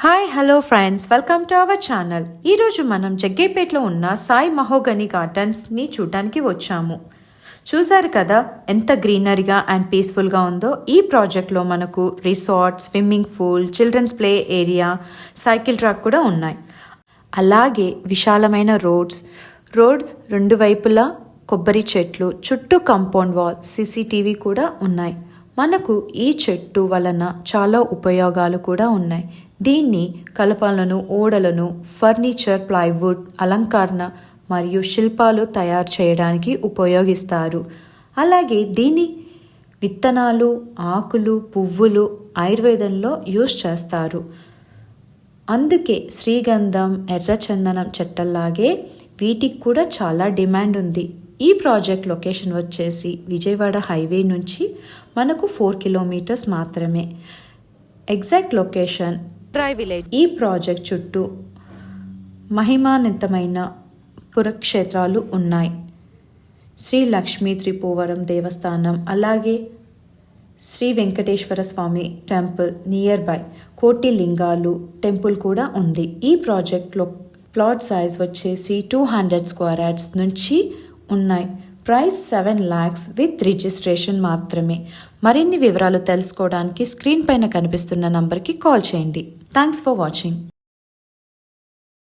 Hi hello friends, welcome to our channel. ఈరోజు మనం జగ్గేపేటలో ఉన్న సాయి మహోగని గార్డెన్స్ని చూడడానికి వచ్చాము. చూసారు కదా ఎంత గ్రీనరీగా అండ్ పీస్ఫుల్గా ఉందో. ఈ ప్రాజెక్ట్లో మనకు resort, swimming pool, children's play area, cycle track కూడా ఉన్నాయి. అలాగే విశాలమైన రోడ్ రెండు వైపులా కొబ్బరి చెట్లు, చుట్టూ కాంపౌండ్ వాల్, సీసీటీవీ కూడా ఉన్నాయి. మనకు ఈ చెట్టు వలన చాలా ఉపయోగాలు కూడా ఉన్నాయి. దీన్ని కలపలను, ఓడలను, ఫర్నిచర్, ప్లైవుడ్, అలంకరణ మరియు శిల్పాలు తయారు చేయడానికి ఉపయోగిస్తారు. అలాగే దీని విత్తనాలు, ఆకులు, పువ్వులు ఆయుర్వేదంలో యూజ్ చేస్తారు. అందుకే శ్రీగంధం, ఎర్రచందనం చెట్టల్లాగే వీటికి కూడా చాలా డిమాండ్ ఉంది. ఈ ప్రాజెక్ట్ లొకేషన్ వచ్చేసి విజయవాడ హైవే నుంచి మనకు 4 కిలోమీటర్స్ మాత్రమే. Exact location village. ఈ ప్రాజెక్ట్ చుట్టూ మహిమాన్వితమైన పురక్షేత్రాలు ఉన్నాయి. శ్రీ లక్ష్మీ త్రిపువరం దేవస్థానం, అలాగే శ్రీ వెంకటేశ్వర స్వామి టెంపుల్ నియర్ బై, కోటి లింగాలు టెంపుల్ కూడా ఉంది. ఈ ప్రాజెక్ట్లో ప్లాట్ సైజ్ వచ్చేసి 200 స్క్వేర్ యార్డ్స్ నుంచి ఉన్నాయి. ప్రైస్ 7 lakhs విత్ రిజిస్ట్రేషన్ మాత్రమే. మరిన్ని వివరాలు తెలుసుకోవడానికి స్క్రీన్ పైన కనిపిస్తున్న నంబర్కి కాల్ చేయండి. Thanks for watching.